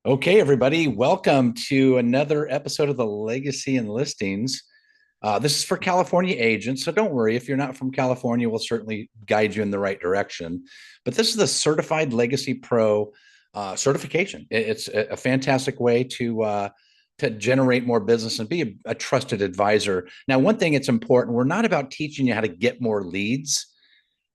Okay, everybody, welcome to another episode of the Legacy and Listings. This is for California agents, so don't worry if you're not from California. We'll certainly guide you in the right direction. But this is the Certified Legacy Pro certification. It's a fantastic way to generate more business and be a trusted advisor. Now, one thing it's important: we're not about teaching you how to get more leads.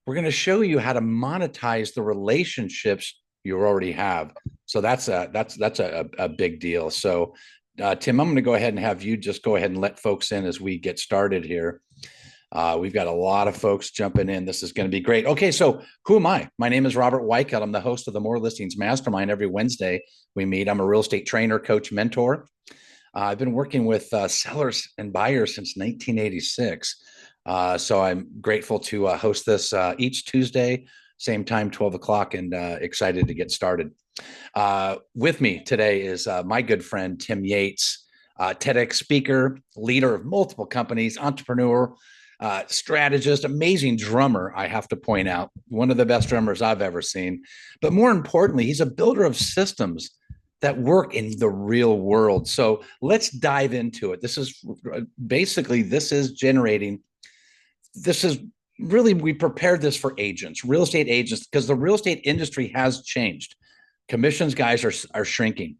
We're going to show you how to monetize the relationships you already have. So that's a big deal. So Tim, I'm going to go ahead and have you just go ahead and let folks in as we get started here. We've got a lot of folks jumping in. This is going to be great. Okay, so who am I? My name is Robert Weichelt. I'm the host of the More Listings Mastermind. Every Wednesday we meet. I'm a real estate trainer, coach, mentor. I've been working with sellers and buyers since 1986. So I'm grateful to host this each Tuesday, same time, 12 o'clock, and excited to get started. With me today is my good friend, Tim Yates, TEDx speaker, leader of multiple companies, entrepreneur, strategist, amazing drummer, I have to point out, one of the best drummers I've ever seen. But more importantly, he's a builder of systems that work in the real world. So let's dive into it. This is really, we prepared this for agents, real estate agents, because the real estate industry has changed. Commissions guys are shrinking.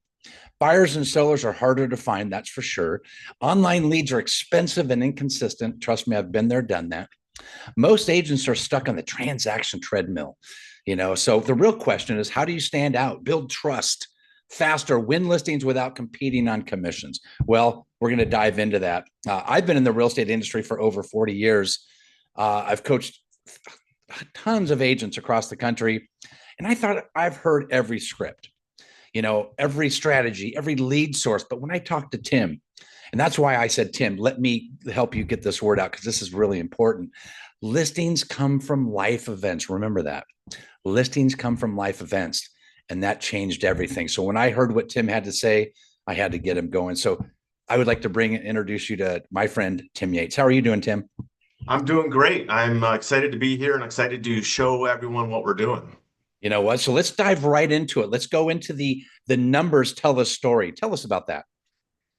Buyers and sellers are harder to find, that's for sure. Online leads are expensive and inconsistent. Trust me, I've been there, done that. Most agents are stuck on the transaction treadmill. So the real question is, how do you stand out, build trust faster, win listings without competing on commissions? Well, we're going to dive into that. I've been in the real estate industry for over 40 years. I've coached tons of agents across the country, and I thought I've heard every script, every strategy, every lead source. But when I talked to Tim, and that's why I said, Tim, let me help you get this word out, because this is really important. Listings come from life events. Remember that. Listings come from life events, and that changed everything. So when I heard what Tim had to say, I had to get him going. So I would like to introduce you to my friend, Tim Yates. How are you doing, Tim? I'm doing great. I'm excited to be here and excited to show everyone what we're doing. You know what? So let's dive right into it. Let's go into the numbers tell the story. Tell us about that.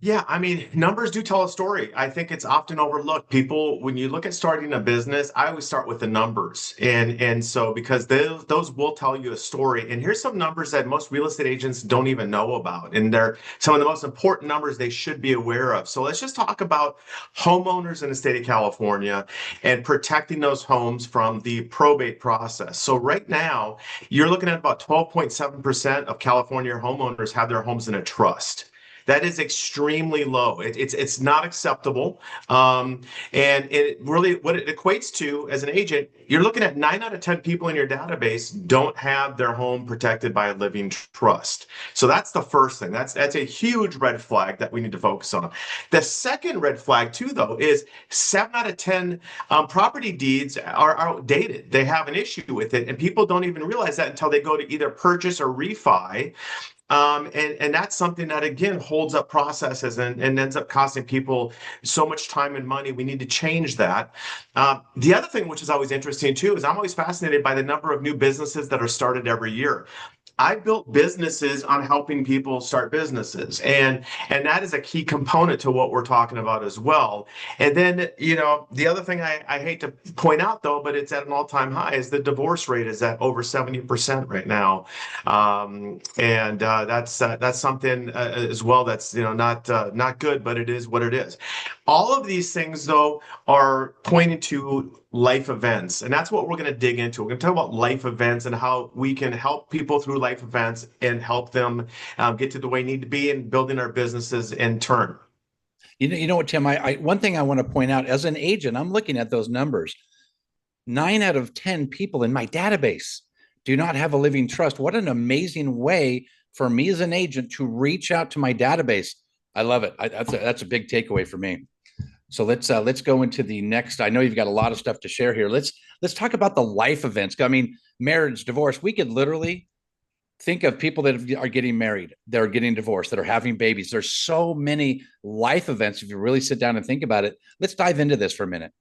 Yeah, I mean, numbers do tell a story. I think it's often overlooked. People, when you look at starting a business, I always start with the numbers. And so because those will tell you a story. And here's some numbers that most real estate agents don't even know about. And they're some of the most important numbers they should be aware of. So let's just talk about homeowners in the state of California and protecting those homes from the probate process. So right now, you're looking at about 12.7% of California homeowners have their homes in a trust. That is extremely low. It's not acceptable. And it really, what it equates to as an agent, you're looking at 9 out of 10 people in your database don't have their home protected by a living trust. So that's the first thing. That's a huge red flag that we need to focus on. The second red flag too, though, is 7 out of 10 property deeds are outdated. They have an issue with it, and people don't even realize that until they go to either purchase or refi. And that's something that again holds up processes and ends up costing people so much time and money. We need to change that. The other thing, which is always interesting too, is I'm always fascinated by the number of new businesses that are started every year. I built businesses on helping people start businesses, and that is a key component to what we're talking about as well. And then, the other thing I hate to point out though, but it's at an all-time high, is the divorce rate is at over 70% right now, and that's something as well that's not good, but it is what it is. All of these things though are pointing to life events. And that's what we're going to dig into. We're going to talk about life events and how we can help people through life events and help them get to the way they need to be and building our businesses in turn. You know what, Tim? One thing I want to point out as an agent, I'm looking at those numbers. 9 out of 10 people in my database do not have a living trust. What an amazing way for me as an agent to reach out to my database. I love it. That's a big takeaway for me. So let's go into the next. I know you've got a lot of stuff to share here. Let's talk about the life events. I mean, marriage, divorce. We could literally think of people that are getting married, that are getting divorced, that are having babies. There's so many life events if you really sit down and think about it. Let's dive into this for a minute.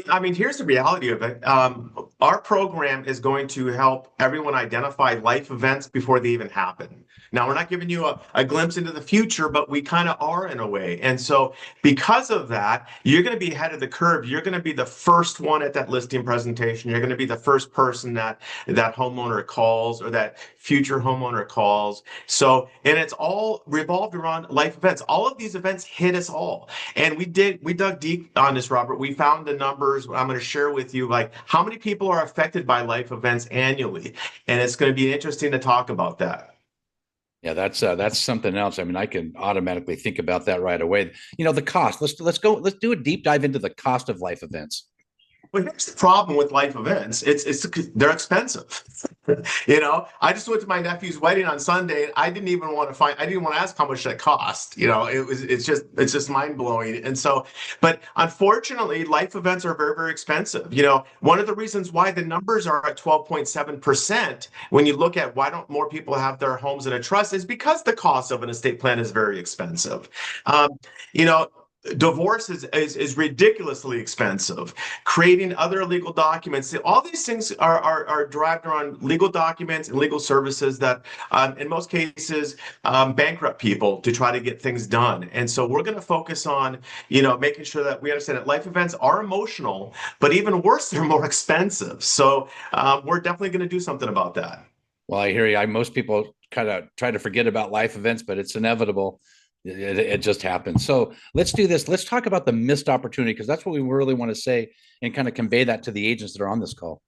I mean, here's the reality of it. Our program is going to help everyone identify life events before they even happen. Now, we're not giving you a glimpse into the future, but we kind of are in a way. And so, because of that, you're going to be ahead of the curve. You're going to be the first one at that listing presentation. You're going to be the first person that homeowner calls or that future homeowner calls. So, and it's all revolved around life events. All of these events hit us all. And we dug deep on this, Robert. We found the numbers I'm going to share with you, like how many people are affected by life events annually. And it's going to be interesting to talk about that. Yeah, that's something else. I mean, I can automatically think about that right away. You know, the cost. Let's do a deep dive into the cost of life events. Well, here's the problem with life events. It's they're expensive. I just went to my nephew's wedding on Sunday. And I didn't want to ask how much that cost. It's just mind blowing. And so, but unfortunately, life events are very, very expensive. One of the reasons why the numbers are at 12.7% when you look at why don't more people have their homes in a trust is because the cost of an estate plan is very expensive. You know, Divorce is ridiculously expensive. Creating other legal documents, all these things are derived around legal documents and legal services that, in most cases, bankrupt people to try to get things done. And so we're going to focus on, making sure that we understand that life events are emotional, but even worse, they're more expensive. So we're definitely going to do something about that. Well, I hear you. Most people kind of try to forget about life events, but it's inevitable. It just happens. So let's do this. Let's talk about the missed opportunity, because that's what we really want to say and kind of convey that to the agents that are on this call.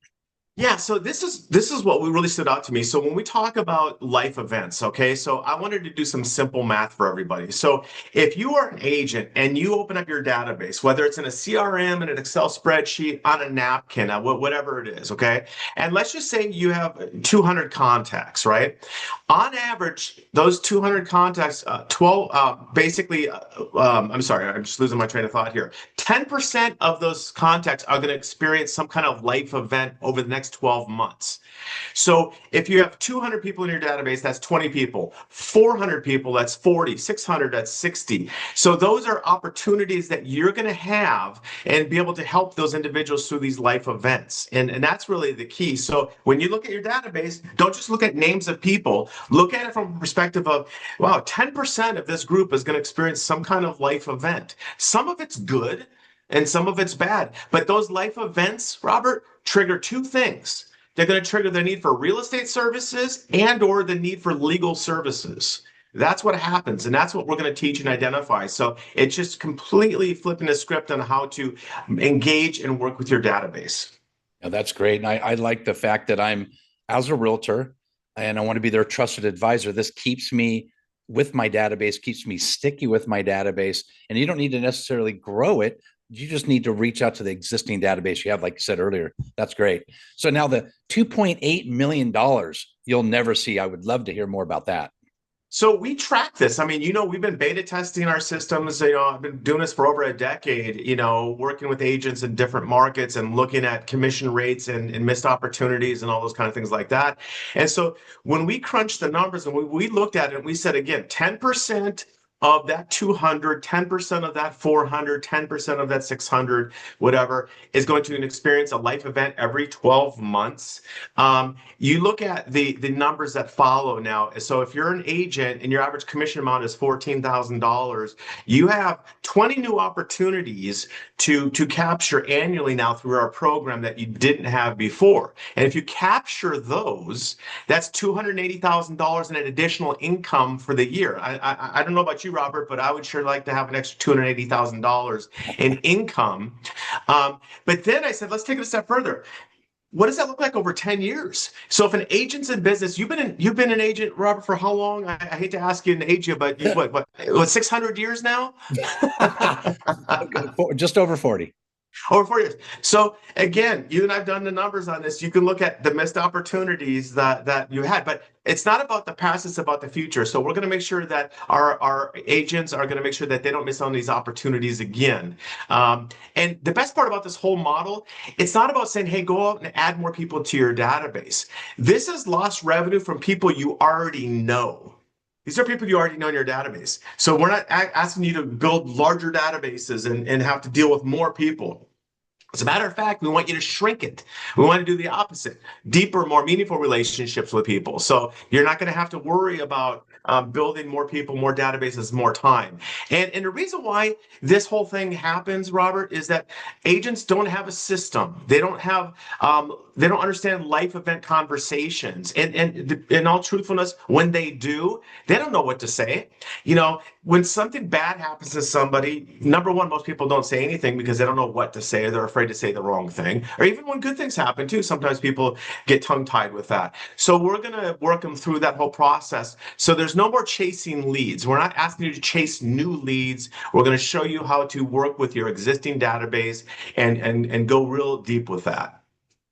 Yeah, so this is what really stood out to me. So when we talk about life events, okay, so I wanted to do some simple math for everybody. So if you are an agent and you open up your database, whether it's in a CRM, in an Excel spreadsheet, on a napkin, whatever it is, okay, and let's just say you have 200 contacts, right? On average, those 200 contacts, I'm sorry, I'm just losing my train of thought here. 10% of those contacts are going to experience some kind of life event over the next 12 months. So if you have 200 people in your database, that's 20 people. 400 people, that's 40. 600, that's 60. So those are opportunities that you're going to have and be able to help those individuals through these life events. And that's really the key. So when you look at your database, don't just look at names of people. Look at it from a perspective of, wow, 10% of this group is going to experience some kind of life event. Some of it's good and some of it's bad. But those life events, Robert, trigger two things. They're going to trigger the need for real estate services and or the need for legal services. That's what happens, and that's what we're going to teach and identify. So it's just completely flipping the script on how to engage and work with your database. Yeah, that's great. And I like the fact that I'm, as a realtor, and I want to be their trusted advisor. This keeps me with my database, keeps me sticky with my database. And you don't need to necessarily grow it. You just need to reach out to the existing database you have, like you said earlier. That's great. So now the $2.8 million you'll never see. I would love to hear more about that. So we track this. I mean, we've been beta testing our systems. I've been doing this for over a decade, working with agents in different markets and looking at commission rates and missed opportunities and all those kind of things like that. And so when we crunched the numbers and we looked at it, we said, again, 10% of that 200, 10% of that 400, 10% of that 600, whatever, is going to experience a life event every 12 months. You look at the numbers that follow now. So if you're an agent and your average commission amount is $14,000, you have 20 new opportunities to capture annually now through our program that you didn't have before. And if you capture those, that's $280,000 in an additional income for the year. I don't know about you, Robert, but I would sure like to have an extra $280,000 in income. But then I said, let's take it a step further. What does that look like over 10 years? So if an agent's in business, you've been an agent, Robert, for how long? I hate to ask you and age you, but what 600 years now? Just over 40. Over 4 years. So again, you and I've done the numbers on this. You can look at the missed opportunities that you had, but it's not about the past, it's about the future. So we're going to make sure that our agents are going to make sure that they don't miss on these opportunities again. And the best part about this whole model, it's not about saying, hey, go out and add more people to your database. This is lost revenue from people you already know. These are people you already know in your database. So we're not asking you to build larger databases and have to deal with more people. As a matter of fact, we want you to shrink it. We want to do the opposite, deeper, more meaningful relationships with people. So you're not going to have to worry about building more people, more databases, more time. And the reason why this whole thing happens, Robert, is that agents don't have a system. They don't understand life event conversations. And in all truthfulness, when they do, they don't know what to say. You know, when something bad happens to somebody, number one, most people don't say anything because they don't know what to say. They're afraid to say the wrong thing. Or even when good things happen too, sometimes people get tongue-tied with that. So we're going to work them through that whole process. So there's no more chasing leads. We're not asking you to chase new leads. We're going to show you how to work with your existing database and go real deep with that.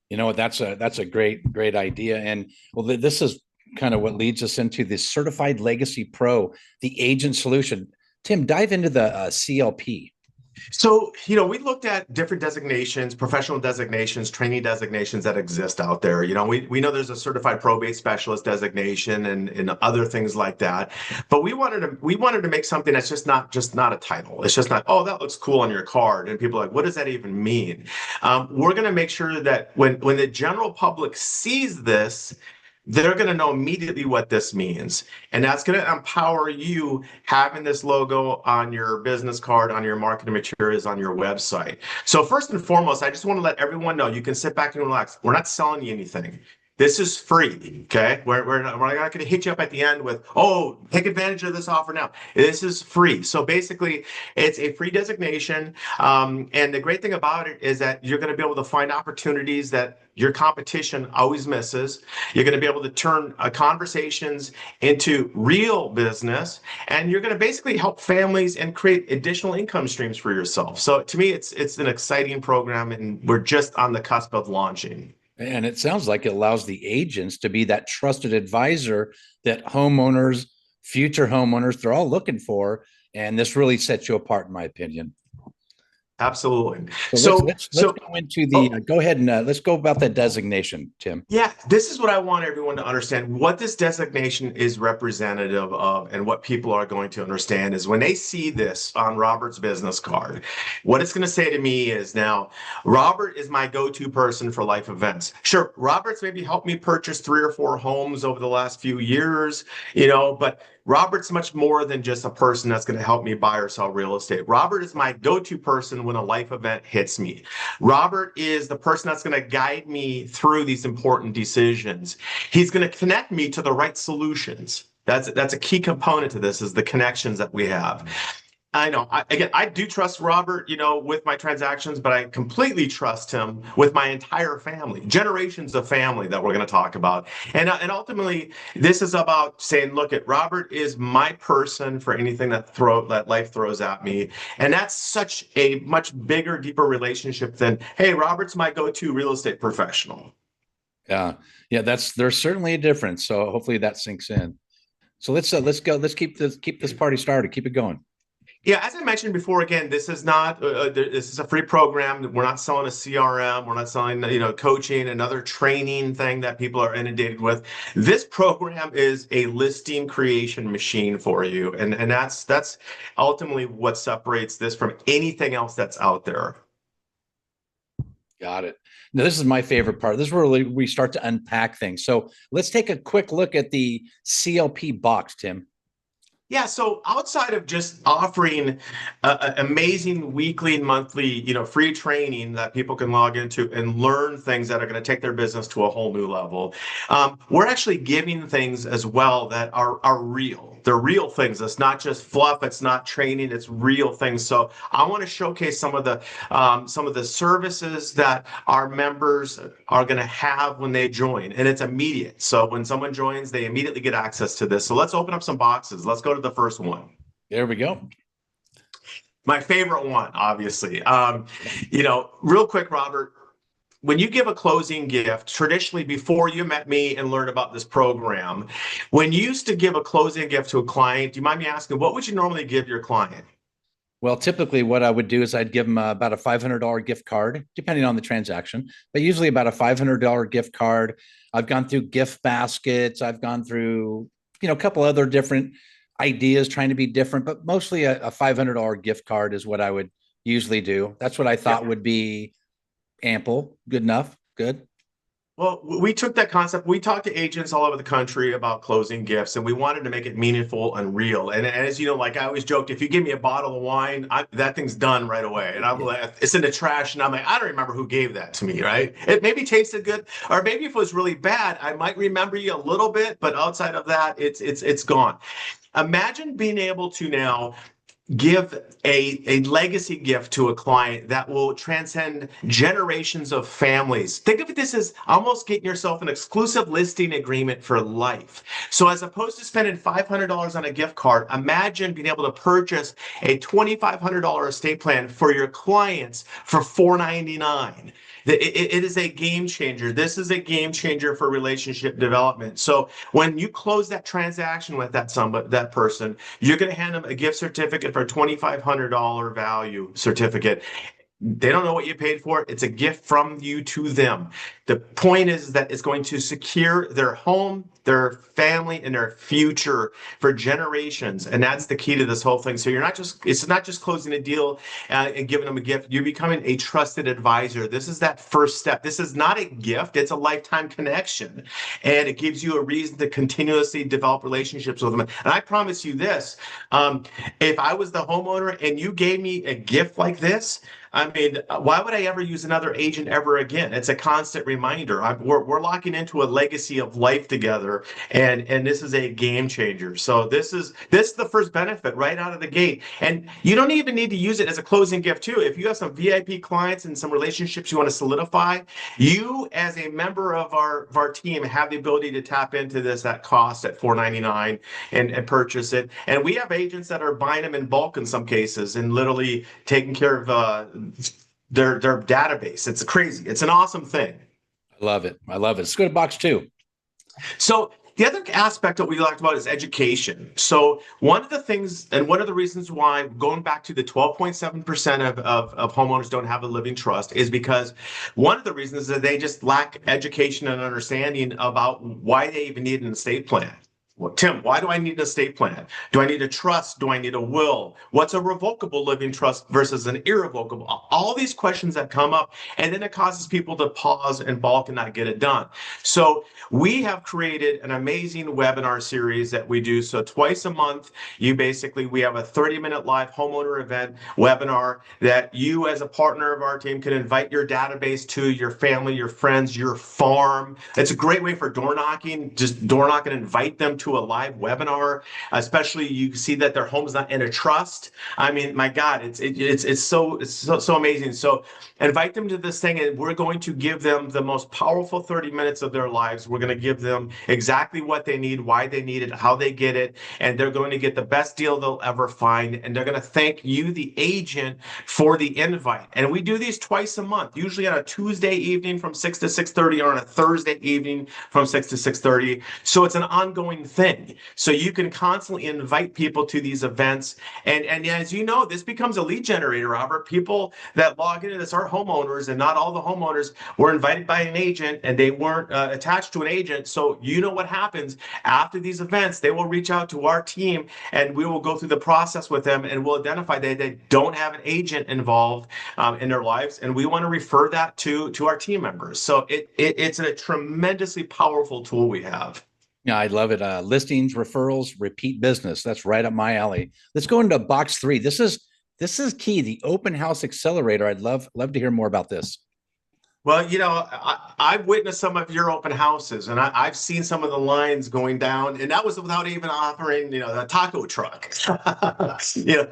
You know, that's a great idea. And well, this is kind of what leads us into the Certified Legacy Pro, the agent solution. Tim, dive into the CLP. So, we looked at different designations, professional designations, training designations that exist out there. We know there's a certified probate specialist designation and other things like that. But we wanted to make something that's just not a title. It's just not, oh, that looks cool on your card. And people are like, what does that even mean? We're going to make sure that when the general public sees this, they're going to know immediately what this means. And that's going to empower you having this logo on your business card, on your marketing materials, on your website. So first and foremost, I just want to let everyone know you can sit back and relax. We're not selling you anything. This is free, okay? We're not going to hit you up at the end with, oh, take advantage of this offer now. This is free. So basically, it's a free designation. And the great thing about it is that you're going to be able to find opportunities that your competition always misses. You're going to be able to turn conversations into real business, and you're going to basically help families and create additional income streams for yourself. So to me, it's an exciting program, and we're just on the cusp of launching. And it sounds like it allows the agents to be that trusted advisor that homeowners, future homeowners, they're all looking for. And this really sets you apart, in my opinion. Absolutely. So let's So, let's let's so, go into the oh, go ahead and let's go about that designation, Tim. Yeah, this is what I want everyone to understand. What this designation is representative of, and what people are going to understand is when they see this on Robert's business card, what it's going to say to me is now, Robert is my go-to person for life events. Sure, Robert's maybe helped me purchase 3 or 4 homes over the last few years, but Robert's much more than just a person that's going to help me buy or sell real estate. Robert is my go-to person when a life event hits me. Robert is the person that's going to guide me through these important decisions. He's going to connect me to the right solutions. That's a key component to this is the connections that we have. I know. I do trust Robert, with my transactions, but I completely trust him with my entire family, generations of family that we're going to talk about. And ultimately, this is about saying, look, Robert is my person for anything that life throws at me. And that's such a much bigger, deeper relationship than, hey, Robert's my go-to real estate professional. Yeah, yeah, there's certainly a difference. So hopefully that sinks in. So let's go. Let's keep this party started. Keep it going. Yeah, as I mentioned before, again, this is a free program. We're not selling a CRM. We're not selling, coaching, another training thing that people are inundated with. This program is a listing creation machine for you, and that's ultimately what separates this from anything else that's out there. Got it. Now, this is my favorite part. This is where we start to unpack things. So let's take a quick look at the CLP box, Tim. Yeah, so outside of just offering amazing weekly and monthly, free training that people can log into and learn things that are going to take their business to a whole new level, we're actually giving things as well that are real. They're real things. It's not just fluff. It's not training. It's real things. So I want to showcase some of the services that our members are going to have when they join, and it's immediate. So when someone joins, they immediately get access to this. So let's open up some boxes. Let's go to the first one. There we go. My favorite one, obviously. Real quick, Robert, when you give a closing gift, traditionally before you met me and learned about this program, when you used to give a closing gift to a client, do you mind me asking, what would you normally give your client? Well, typically what I would do is I'd give them about a $500 gift card, depending on the transaction, but usually about a $500 gift card. I've gone through gift baskets. I've gone through, a couple other different ideas trying to be different, but mostly a $500 gift card is what I would usually do. That's what I thought Yeah. would be Ample, good enough, good. Well, we took that concept. We talked to agents all over the country about closing gifts, and we wanted to make it meaningful and real. And as you know, like I always joked, if you give me a bottle of wine, that thing's done right away. And I'm like, it's in the trash, and I'm like, I don't remember who gave that to me, right? It maybe tasted good, or maybe if it was really bad, I might remember you a little bit, but outside of that, it's gone. Imagine being able to now give a legacy gift to a client that will transcend generations of families. Think of this as almost getting yourself an exclusive listing agreement for life. So as opposed to spending $500 on a gift card, imagine being able to purchase a $2,500 estate plan for your clients for $499. It is a game changer. This is a game changer for relationship development. So when you close that transaction with that person, you're going to hand them a gift certificate for a $2,500 value certificate. They don't know what you paid for. It's a gift from you to them. The point is that it's going to secure their home, their family, and their future for generations. And that's the key to this whole thing. So it's not just closing a deal and giving them a gift. You're becoming a trusted advisor. This is that first step. This is not a gift. It's a lifetime connection. And it gives you a reason to continuously develop relationships with them. And I promise you this, if I was the homeowner and you gave me a gift like this, I mean, why would I ever use another agent ever again? It's a constant reminder. We're locking into a legacy of life together, and this is a game changer. So this is the first benefit right out of the gate. And you don't even need to use it as a closing gift too. If you have some VIP clients and some relationships you want to solidify, you as a member of our team have the ability to tap into this at cost at $499 and purchase it. And we have agents that are buying them in bulk in some cases and literally taking care of their database. It's crazy. It's an awesome thing. I love it. I love it. Let's go to box two. So the other aspect that we talked about is education. So one of the things and one of the reasons why going back to the 12.7% of homeowners don't have a living trust is because one of the reasons is that they just lack education and understanding about why they even need an estate plan. Well, Tim, why do I need an estate plan? Do I need a trust? Do I need a will? What's a revocable living trust versus an irrevocable? All these questions that come up, and then it causes people to pause and balk and not get it done. So we have created an amazing webinar series that we do. So twice a month, we have a 30-minute live homeowner event webinar that you as a partner of our team can invite your database to, your family, your friends, your farm. It's a great way for door knocking. Just door knock and invite them to a live webinar, especially you see that their home's not in a trust. I mean, my God, it's so amazing. So invite them to this thing, and we're going to give them the most powerful 30 minutes of their lives. We're going to give them exactly what they need, why they need it, how they get it, and they're going to get the best deal they'll ever find. And they're going to thank you, the agent, for the invite. And we do these twice a month, usually on a Tuesday evening from 6 to 6:30 or on a Thursday evening from 6 to 6:30. So it's an ongoing thing. So you can constantly invite people to these events. And as you know, this becomes a lead generator, Robert. People that log into this are homeowners, and not all the homeowners were invited by an agent and they weren't attached to an agent. So you know what happens after these events. They will reach out to our team and we will go through the process with them, and we'll identify that they don't have an agent involved in their lives. And we want to refer that to our team members. So it's a tremendously powerful tool we have. Yeah, I love it. Listings, referrals, repeat business. That's right up my alley. Let's go into box three. This is key. The open house accelerator. I'd love to hear more about this. Well, I've witnessed some of your open houses, and I've seen some of the lines going down, and that was without even offering, the taco truck.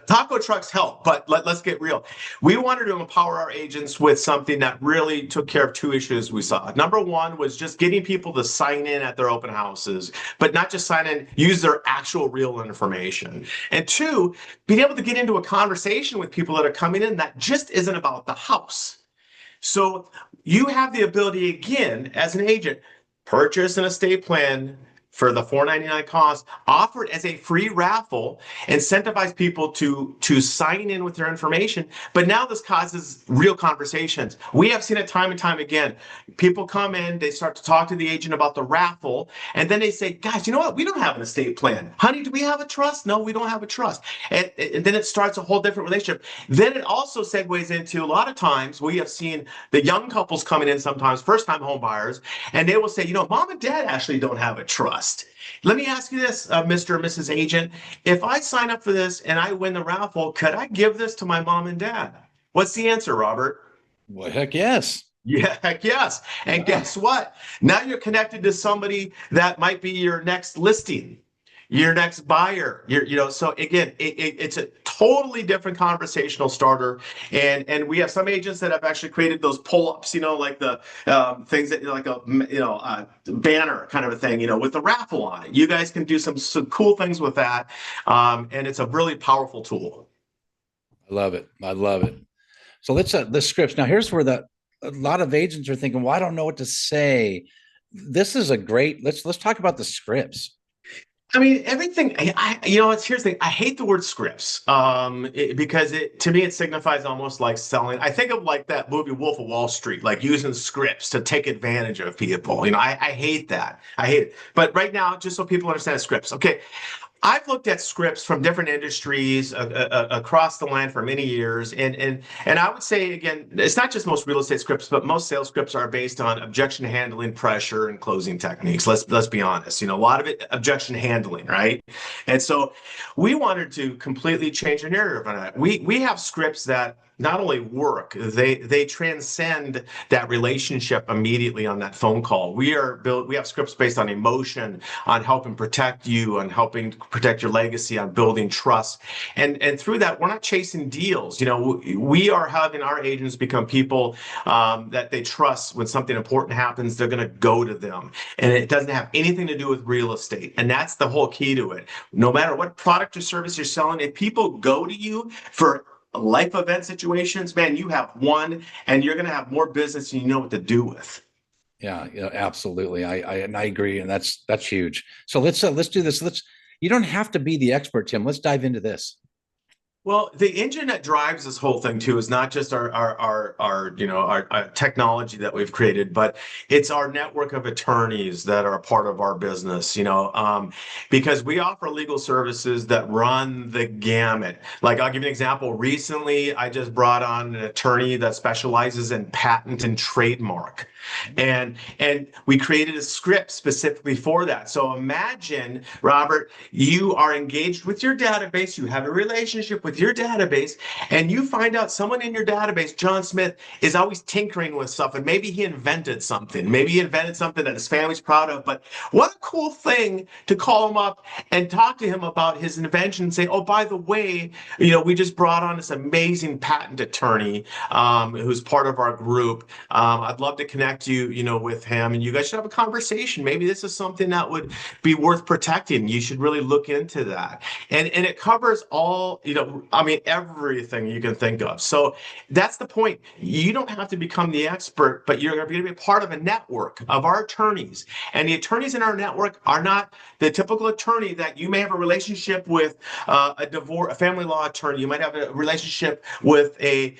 Taco trucks help, but let's get real. We wanted to empower our agents with something that really took care of two issues we saw. Number one was just getting people to sign in at their open houses, but not just sign in, use their actual real information. And two, being able to get into a conversation with people that are coming in that just isn't about the house. So you have the ability, again, as an agent, purchase an estate plan, for the $4.99 cost, offered as a free raffle, incentivize people to sign in with their information. But now this causes real conversations. We have seen it time and time again. People come in, they start to talk to the agent about the raffle, and then they say, guys, you know what? We don't have an estate plan. Honey, do we have a trust? No, we don't have a trust. And then it starts a whole different relationship. Then it also segues into, a lot of times we have seen the young couples coming in, sometimes first-time home buyers, and they will say, mom and dad actually don't have a trust. Let me ask you this, Mr. and Mrs. Agent. If I sign up for this and I win the raffle, could I give this to my mom and dad? What's the answer, Robert? Well, heck yes. Yeah, heck yes. And guess what? Now you're connected to somebody that might be your next listing, your next buyer. So again, it's a totally different conversational starter. And we have some agents that have actually created those pull-ups, like the things that like a banner kind of a thing, with the raffle on it. You guys can do some cool things with that. And it's a really powerful tool. I love it. I love it. So let's the scripts. Now here's where a lot of agents are thinking, well, I don't know what to say. This is a great, let's talk about the scripts. I mean, everything, here's the thing. I hate the word scripts because to me, it signifies almost like selling. I think of like that movie Wolf of Wall Street, like using scripts to take advantage of people. I hate that. I hate it. But right now, just so people understand scripts. Okay. I've looked at scripts from different industries across the land for many years, and I would say again, it's not just most real estate scripts, but most sales scripts are based on objection handling, pressure, and closing techniques. Let's be honest. A lot of it objection handling, right? And so we wanted to completely change the narrative on that. We have scripts that not only work, they transcend that relationship immediately on that phone call. We have scripts based on emotion, on helping protect you, on helping protect your legacy, on building trust. And through that, we're not chasing deals. We are having our agents become people that they trust. When something important happens, they're going to go to them. And it doesn't have anything to do with real estate. And that's the whole key to it. No matter what product or service you're selling, if people go to you for life event situations, man, you have won, and you're going to have more business than you know what to do with. Yeah, absolutely. I agree, and that's huge. So let's do this. You don't have to be the expert, Tim. Let's dive into this. Well, the engine that drives this whole thing too is not just our technology that we've created, but it's our network of attorneys that are a part of our business. Because we offer legal services that run the gamut. Like I'll give you an example. Recently, I just brought on an attorney that specializes in patent and trademark. And we created a script specifically for that. So imagine, Robert, you are engaged with your database, you have a relationship with your database, and you find out someone in your database, John Smith, is always tinkering with stuff, and maybe he invented something. Maybe he invented something that his family's proud of, but what a cool thing to call him up and talk to him about his invention and say, oh, by the way, we just brought on this amazing patent attorney who's part of our group. I'd love to connect you with him, and you guys should have a conversation. Maybe this is something that would be worth protecting. You should really look into that. And it covers all, everything you can think of. So that's the point. You don't have to become the expert, but you're going to be part of a network of our attorneys. And the attorneys in our network are not the typical attorney that you may have a relationship with, a family law attorney. You might have a relationship with a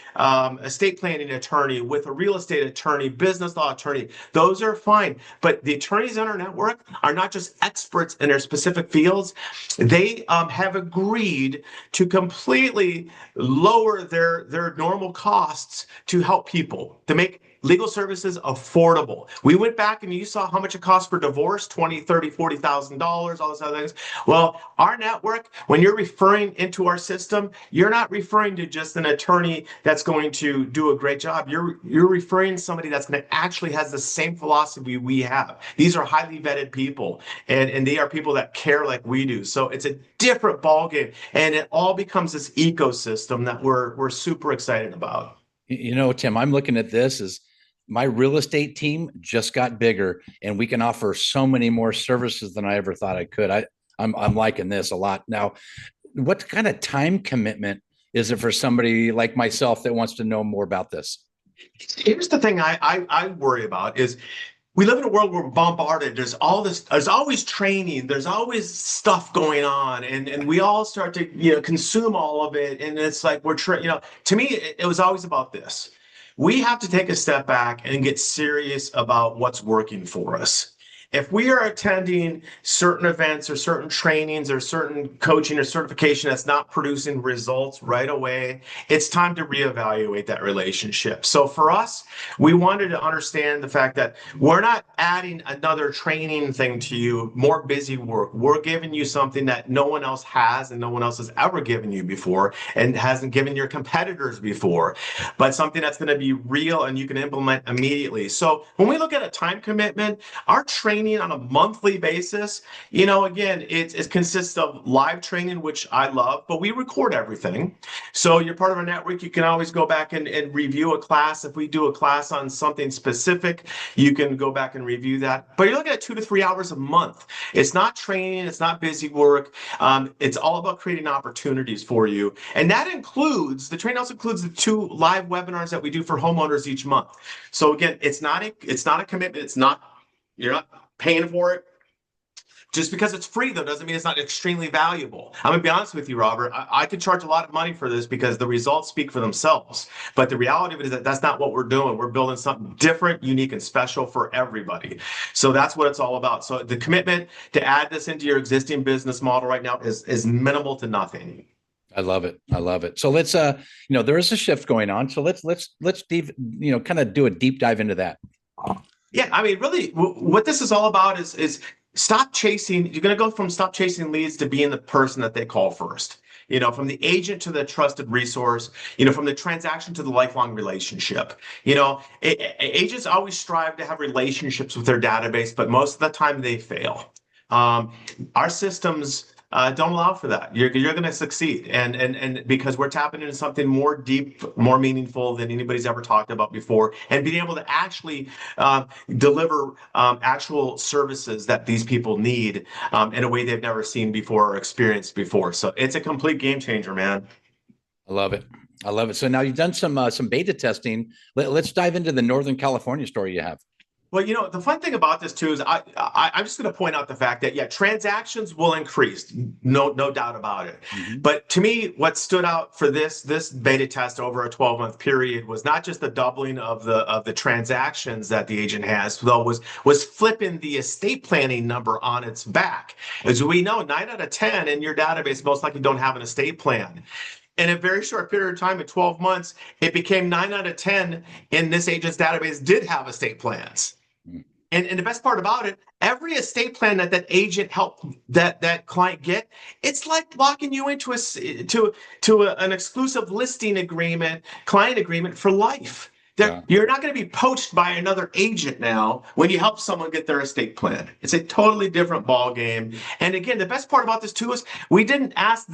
estate planning attorney, with a real estate attorney, business law attorney. Those are fine. But the attorneys in our network are not just experts in their specific fields. They have agreed to completely lower their normal costs to help people, to make legal services affordable. We went back and you saw how much it costs for divorce, $20,000, $30,000, $40,000, all those other things. Well, our network, when you're referring into our system, you're not referring to just an attorney that's going to do a great job. You're referring to somebody that's going to actually has the same philosophy we have. These are highly vetted people, and they are people that care like we do. So it's a different ballgame, and it all becomes this ecosystem that we're super excited about. Tim, I'm looking at this as my real estate team just got bigger, and we can offer so many more services than I ever thought I could. I'm liking this a lot. Now, what kind of time commitment is it for somebody like myself that wants to know more about this? Here's the thing I worry about is we live in a world where we're bombarded. There's all this, there's always training, there's always stuff going on, and we all start to, consume all of it. And it's like to me, it was always about this. We have to take a step back and get serious about what's working for us. If we are attending certain events or certain trainings or certain coaching or certification that's not producing results right away, it's time to reevaluate that relationship. So for us, we wanted to understand the fact that we're not adding another training thing to you, more busy work. We're giving you something that no one else has and no one else has ever given you before and hasn't given your competitors before, but something that's going to be real and you can implement immediately. So when we look at a time commitment, our training on a monthly basis, again, it consists of live training, which I love, but we record everything. So you're part of our network. You can always go back and review a class. If we do a class on something specific, you can go back and review that. But you're looking at 2 to 3 hours a month. It's not training. It's not busy work. It's all about creating opportunities for you. And that includes, the training also includes the 2 live webinars that we do for homeowners each month. So again, it's not a commitment. You're not paying for it. Just because it's free, though, doesn't mean it's not extremely valuable. I'm going to be honest with you, Robert. I could charge a lot of money for this because the results speak for themselves. But the reality of it is that that's not what we're doing. We're building something different, unique, and special for everybody. So that's what it's all about. So the commitment to add this into your existing business model right now is minimal to nothing. I love it. I love it. So let's, there is a shift going on. So let's deep, kind of do a deep dive into that. Yeah, I mean, really, what this is all about is stop chasing. You're going to go from stop chasing leads to being the person that they call first. From the agent to the trusted resource, from the transaction to the lifelong relationship. Agents always strive to have relationships with their database, but most of the time they fail. Our systems don't allow for that. You're going to succeed, and because we're tapping into something more deep, more meaningful than anybody's ever talked about before, and being able to actually deliver actual services that these people need in a way they've never seen before or experienced before. So it's a complete game changer, man. I love it. I love it. So now you've done some beta testing. Let's dive into the Northern California story you have. Well, the fun thing about this too is I'm just going to point out the fact that transactions will increase, no doubt about it. Mm-hmm. But to me, what stood out for this beta test over a 12-month period was not just the doubling of the transactions that the agent has, though was flipping the estate planning number on its back. As we know, 9 out of 10 in your database most likely don't have an estate plan. In a very short period of time, in 12 months, it became 9 out of 10 in this agent's database did have estate plans. And the best part about it, every estate plan that agent helped that client get, it's like locking you into an exclusive listing agreement, client agreement for life. You're not going to be poached by another agent now when you help someone get their estate plan. It's a totally different ball game. And again, the best part about this too is we didn't ask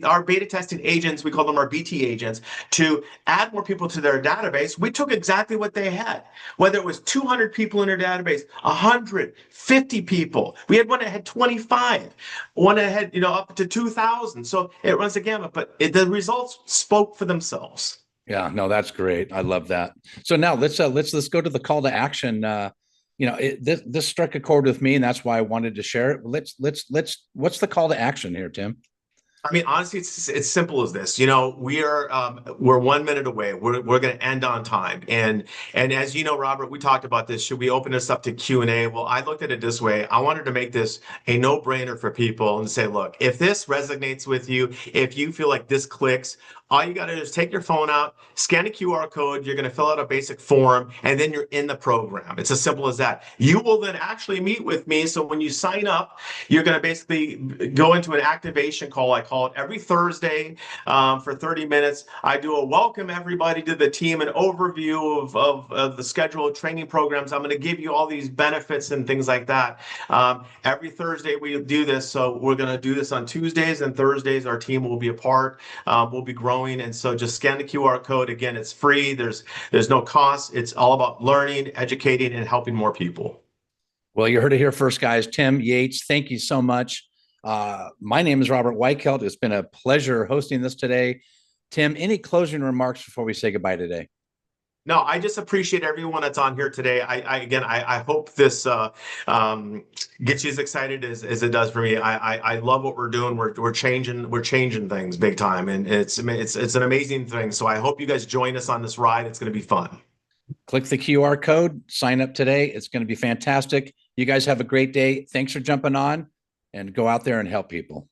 our beta testing agents, we call them our BT agents, to add more people to their database. We took exactly what they had, whether it was 200 people in their database, 150 people. We had one that had 25, one that had up to 2,000. So it runs the gamut, but the results spoke for themselves. Yeah, no, that's great. I love that. So now let's go to the call to action. This struck a chord with me, and that's why I wanted to share it. What's the call to action here, Tim? I mean, honestly, it's simple as this. We're 1 minute away. We're going to end on time, and as you know, Robert, we talked about this. Should we open this up to Q&A? Well, I looked at it this way. I wanted to make this a no-brainer for people and say, look, if this resonates with you, if you feel like this clicks, all you got to do is take your phone out, scan a QR code. You're going to fill out a basic form, and then you're in the program. It's as simple as that. You will then actually meet with me. So when you sign up, you're going to basically go into an activation call. I call it every Thursday for 30 minutes. I do a welcome everybody to the team, an overview of the scheduled training programs. I'm going to give you all these benefits and things like that. Every Thursday we do this. So we're going to do this on Tuesdays and Thursdays. Our team will be a part. We'll be growing. And so just scan the QR code. Again, it's free. There's no cost. It's all about learning, educating, and helping more people. Well, you heard it here first, guys. Tim Yates, thank you so much. My name is Robert Weichelt. It's been a pleasure hosting this today. Tim, any closing remarks before we say goodbye today? No, I just appreciate everyone that's on here today. I hope this gets you as excited as it does for me. I love what we're doing. We're changing things big time, and it's an amazing thing. So I hope you guys join us on this ride. It's going to be fun. Click the QR code, sign up today. It's going to be fantastic. You guys have a great day. Thanks for jumping on, and go out there and help people.